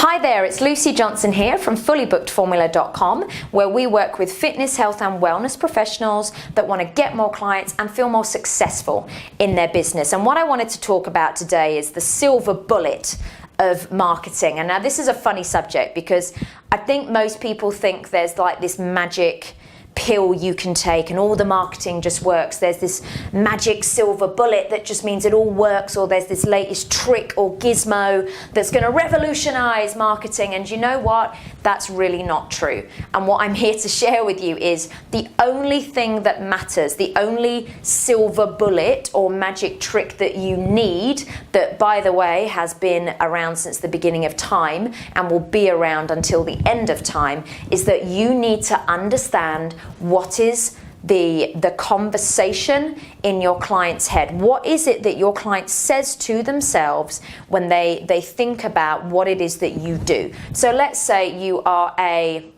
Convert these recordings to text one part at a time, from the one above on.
Hi there, it's Lucy Johnson here from FullyBookedFormula.com, where we work with fitness, health and wellness professionals that want to get more clients and feel more successful in their business. And what I wanted to talk about today is the silver bullet of marketing. And now this is a funny subject because I think most people think there's like this magic pill you can take and all the marketing just works. There's this magic silver bullet that just means it all works, or there's this latest trick or gizmo that's going to revolutionize marketing. And you know what? That's really not true. And what I'm here to share with you is the only thing that matters, the only silver bullet or magic trick that you need, that by the way has been around since the beginning of time and will be around until the end of time, is that you need to understand what is the conversation in your client's head. What is it that your client says to themselves when they think about what it is that you do? So let's say you are a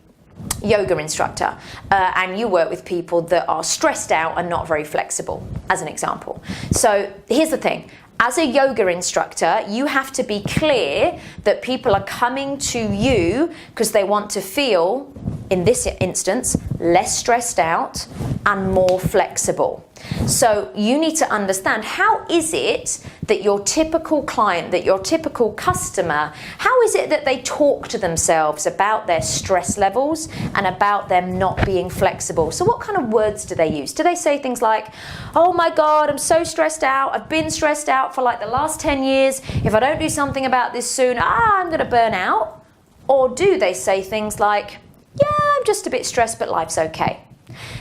yoga instructor and you work with people that are stressed out and not very flexible, as an example. So here's the thing. As a yoga instructor, you have to be clear that people are coming to you because they want to feel, in this instance, less stressed out and more flexible. So you need to understand, how is it that your typical client, that your typical customer, how is it that they talk to themselves about their stress levels and about them not being flexible? So what kind of words do they use? Do they say things like, oh my God, I'm so stressed out. I've been stressed out for like the last 10 years. If I don't do something about this soon, I'm going to burn out? Or do they say things like, yeah, I'm just a bit stressed, but life's okay?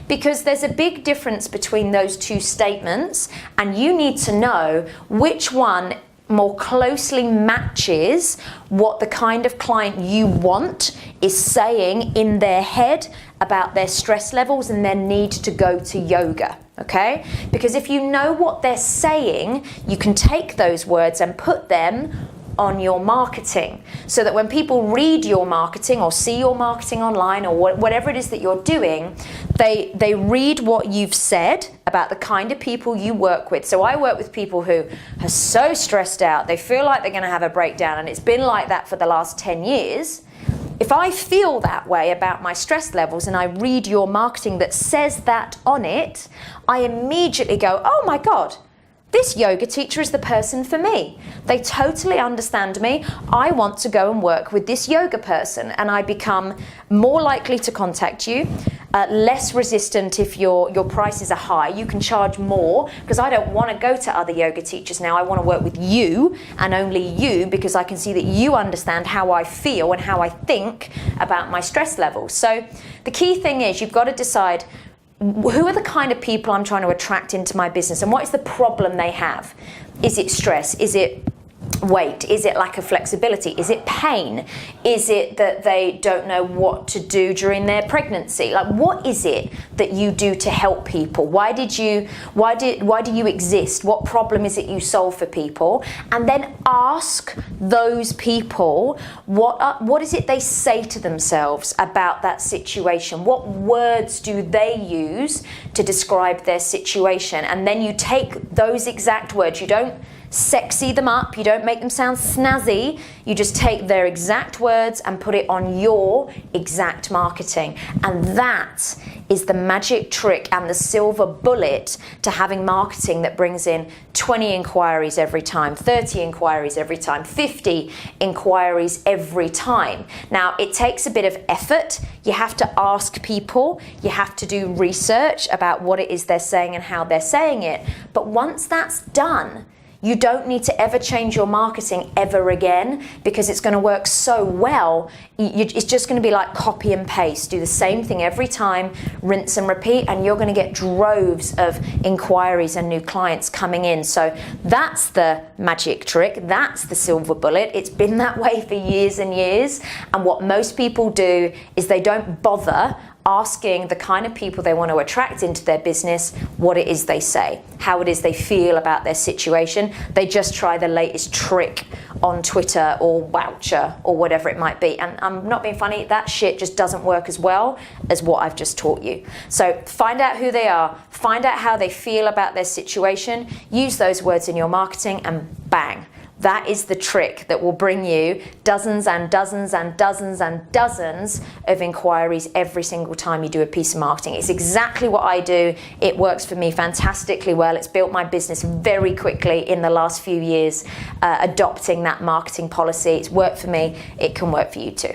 Because there's a big difference between those two statements, and you need to know which one more closely matches what the kind of client you want is saying in their head about their stress levels and their need to go to yoga. Okay? Because if you know what they're saying, you can take those words and put them on your marketing, so that when people read your marketing or see your marketing online or whatever it is that you're doing, they read what you've said about the kind of people you work with. So I work with people who are so stressed out, they feel like they're going to have a breakdown, and it's been like that for the last 10 years. If I feel that way about my stress levels and I read your marketing that says that on it, I immediately go, oh my God, this yoga teacher is the person for me. They totally understand me. I want to go and work with this yoga person, and I become more likely to contact you, less resistant if your prices are high. You can charge more because I don't want to go to other yoga teachers now. I want to work with you and only you, because I can see that you understand how I feel and how I think about my stress levels. So the key thing is you've got to decide, who are the kind of people I'm trying to attract into my business, and what is the problem they have? Is it stress? Is it weight? Is it lack of flexibility? Is it pain? Is it that they don't know what to do during their pregnancy? Like, what is it that you do to help people? Why do you exist? What problem is it you solve for people? And then ask those people, what is it they say to themselves about that situation? What words do they use to describe their situation? And then you take those exact words. You don't sexy them up, you don't make them sound snazzy, you just take their exact words and put it on your exact marketing. And that is the magic trick and the silver bullet to having marketing that brings in 20 inquiries every time, 30 inquiries every time, 50 inquiries every time. Now, it takes a bit of effort. You have to ask people, you have to do research about what it is they're saying and how they're saying it. But once that's done, you don't need to ever change your marketing ever again, because it's going to work so well. It's just going to be like copy and paste. Do the same thing every time, rinse and repeat, and you're going to get droves of inquiries and new clients coming in. So that's the magic trick. That's the silver bullet. It's been that way for years and years. And what most people do is they don't bother asking the kind of people they want to attract into their business what it is they say, how it is they feel about their situation. They just try the latest trick on Twitter or Wowcher or whatever it might be. And I'm not being funny, that shit just doesn't work as well as what I've just taught you. So find out who they are, find out how they feel about their situation, use those words in your marketing, and bang, That is the trick that will bring you dozens and dozens and dozens and dozens of inquiries every single time you do a piece of marketing. It's exactly what I do. It works for me fantastically well. It's built my business very quickly in the last few years, adopting that marketing policy. It's worked for me. It can work for you too.